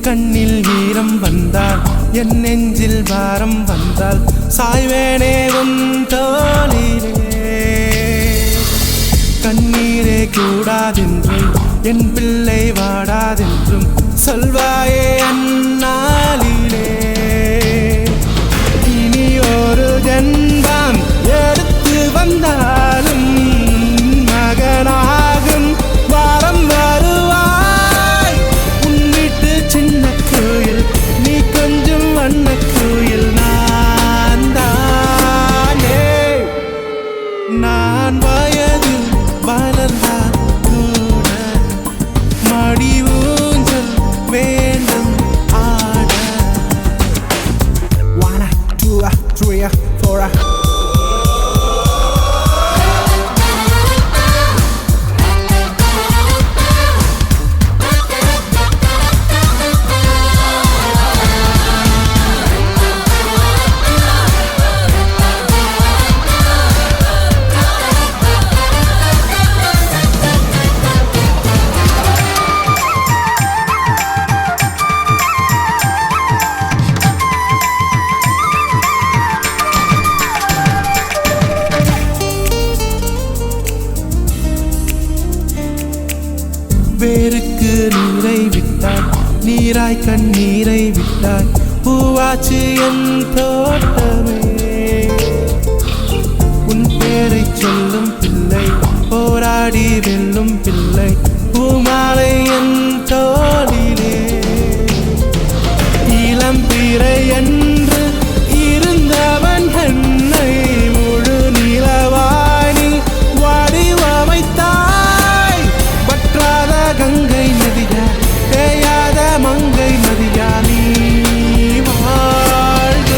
கண்ணில் ஈரம் வந்தால் என் நெஞ்சில் பாரம் வந்தால் சாய்வேனே உன் தோளிலே. கண்ணீரே கூடாதென்றும் என் பிள்ளை வாடாதென்றும் சொல்வாயே அந்நாளிலே. இனி ஒரு ஜென்மம் எடுத்து வந்தாலும் மகனாகும் வாரம் வருவாய். உன் வீட்டு சின்ன கோயில் நீ கொஞ்சம் வண்ண கோயில் நான் தானே. நான் வயதில் வளர்ந்தால் கூட மடி ஊஞ்சல் வேண்டும் ஆட. 1 2 3 4 வேருக்கு நீரை விட்டாய் நீராய் கண்ணீரை விட்டாய் பூவாச்சு என் தோட்டமே. உன் பேரை சொல்லும் பிள்ளை போராடி வெல்லும் பிள்ளை பூமாலை என் தோளிலே. இளம் பிறை என்று இருந்தவன் என்னை முழு நிலவாணி வடிவமைத்தாய். பற்றாத கங்கை நதியா தேயாத மங்கை நதியா நீ வாழ்க.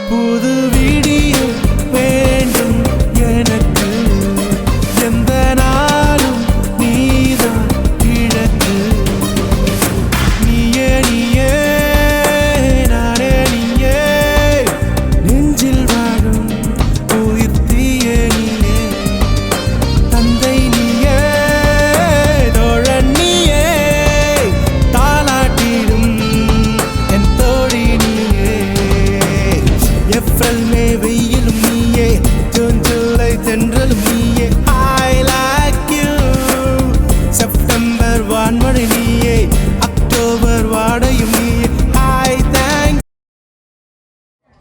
புது விடிய வேண்டும் எனக்கு எந்த நாளும் நீதான் கிழக்கு. நீயே நீயே நானே நீயே நெஞ்சில் வாழும் உயிர் தீயே நீயே. தந்தை நீயே தோழன் நீயே தாலாட்டிடும் என் தோழி நீயே. ஏப்ரல் மே வெயிலும் நீயே ஜூன் ஜூலை தென்றலும் நீயே. I like you. செப்டம்பர் வான்மழை நீயே அக்டோபர் வாடையும் நீயே. I thank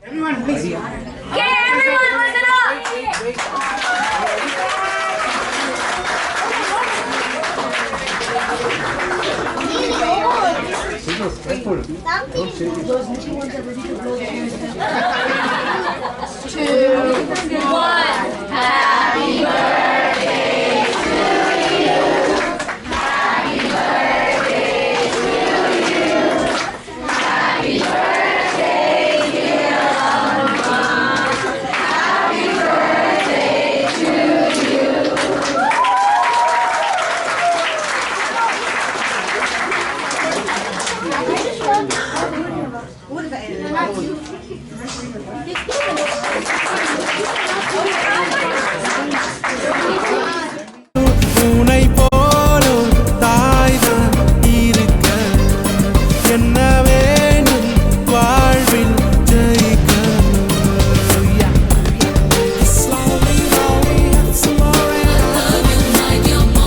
Everyone, please. Okay, everyone, listen up. உனை போலும் தாய்தான் இருக்க என்ன வேணும் வாழ்வில் ஜெயிக்க. Slowly, slowly, slowly, slowly, slowly, slowly,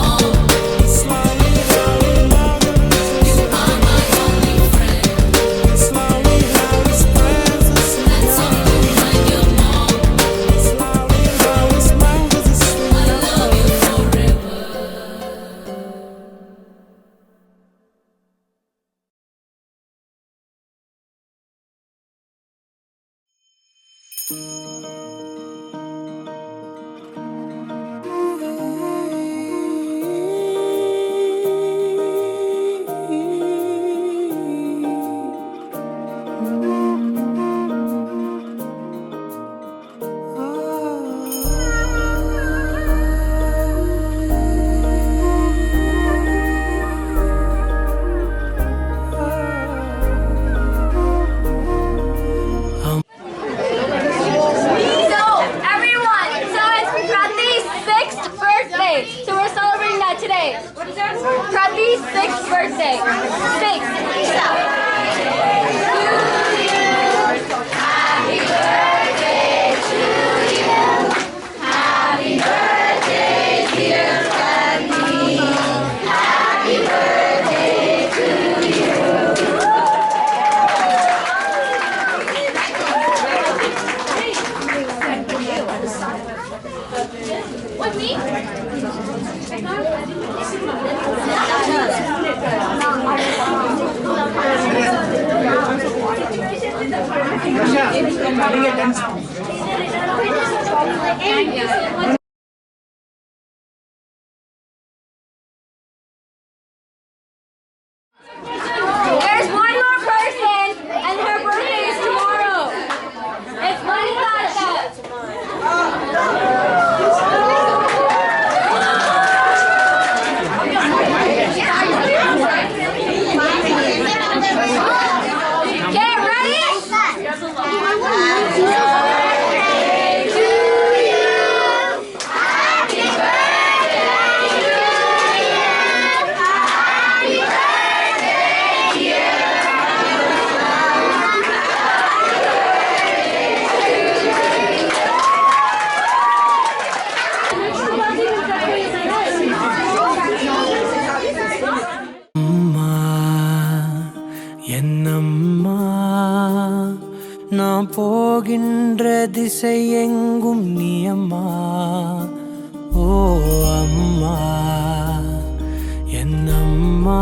There's one more person, and her birthday is tomorrow. It's Monica. Get அம்மா என்னம்மா நான் போகின்ற திசை எங்கும் நீ அம்மா. ஓ அம்மா என்னம்மா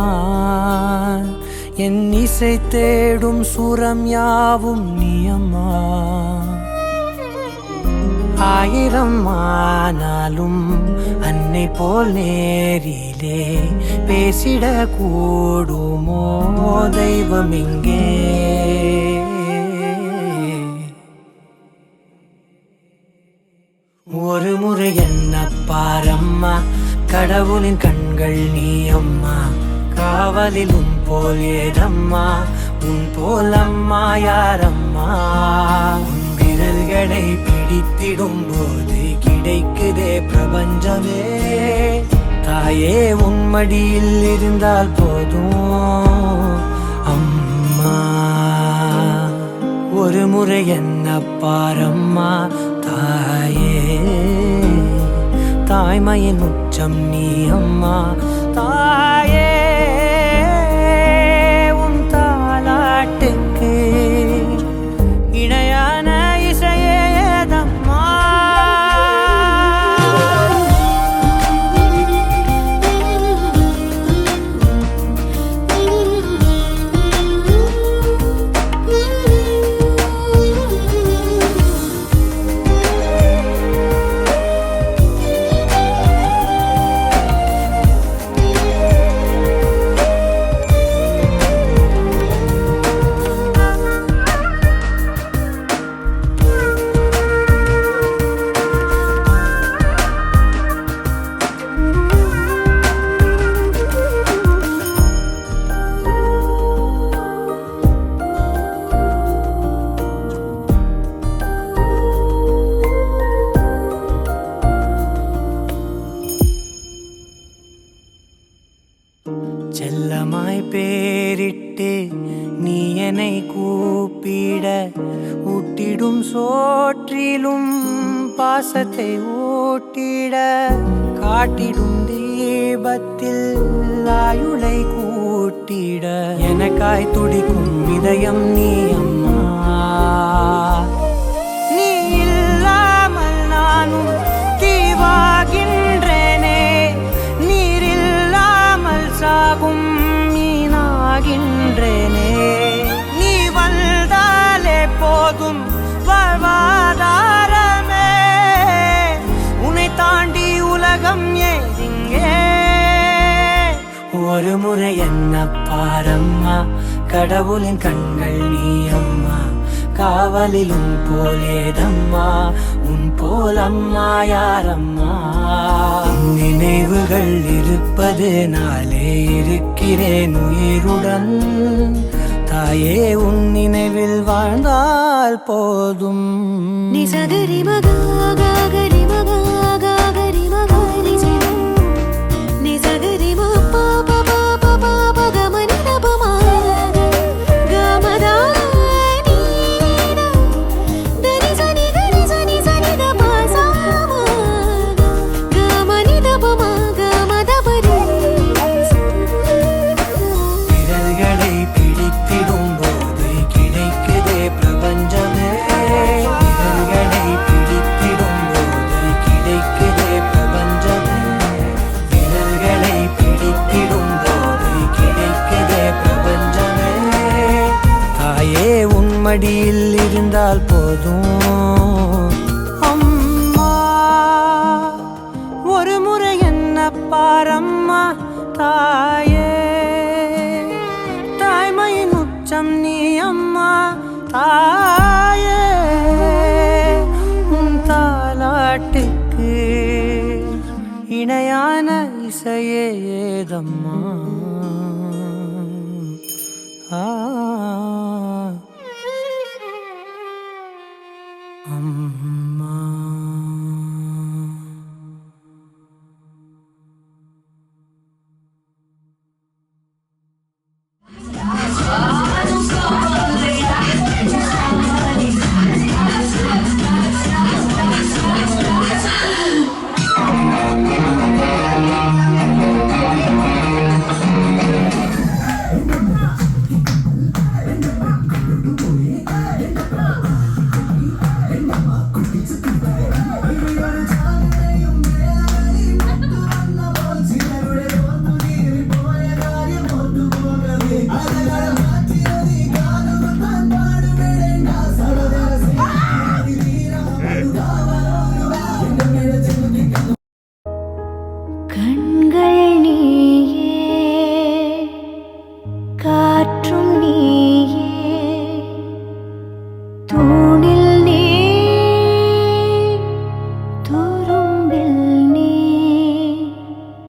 என் இசை தேடும் சுரம் யாவும் நீ அம்மா. ஆயிரம் ஆனாலும் அன்னை போல் நேரிலே பேசிட கூடுமோ தெய்வம் இங்கே. ஒரு முறை என்ன பாரம்மா, கடவுளின் கண்கள் நீ அம்மா. காவலில் உன் போல் ஏதம்மா, உன் போல் அம்மா யாரம்மா. உன் விரல்களை பிடித்திடும் போது கிடைக்குதே பிரபஞ்சமே. தாயே உன் மடியில் இருந்தால் போதும் அம்மா. ஒரு முறை என்ன பாரம்மா தாயே, தாய்மையின் உச்சம் நீ அம்மா. தாயே உன் தாலாட்டுக்கு இணையான இசையேதம்மா. செல்லமாய் பேரிட்டு நீ என்னை கூப்பிட, ஊட்டிடும் சோற்றிலும் பாசத்தை ஊட்டிட, காட்டிடும் தீபத்தில் ஆயுளை கூட்டிட, எனக்காய் துடிக்கும் இதயம் நீ அம்மா. நீ இல்லாமல் நானும் தீவாகின்றேனே, நீரில்லாமல் சாகும் மீனாகின்றேனே. நீ வந்தாலே போதும் வாழ்வாதாரமே, உன்னை தாண்டி உலகம் ஏதிங்கே. ஒரு முறை என்ன பாரம்மா, கடவுளின் கண்கள் நீ அம்மா. காவலில் உன் போலேதம்மா, உன் போல் அம்மா யாரம்மா. நினைவுகள் இருப்பது நாளே இருக்கிறேன் உயிருடன். தாயே உன் நினைவில் வாழ்ந்தால் போதும். Ni sagari maga gari maga gari maga ni sagari ma pa pa pa pa pa pa ga ma ni da pa ma ga ma da ni da da ni sa ni da pa sa ma ga ma ni da pa ma ga ma da pa ni. விரல்களை பிடித்திடும் போது கிடைக்குதே பிரபஞ்சமே. விரல்களை பிடித்திடும் போது கிடைக்குதே பிரபஞ்சமே. விரல்களை பிடித்திடும் போது கிடைக்குதே பிரபஞ்சமே. தாயே உன் மடியில் இருந்து இருந்தால் போதும். அம்மா ஒரு முறை என்ன பாரம்மா தாயே, தாய்மையின் உச்சம் நீ அம்மா தாயே. உன் தாலாட்டுக்கு இணையான இசையே ஏதம்மா. அம்மா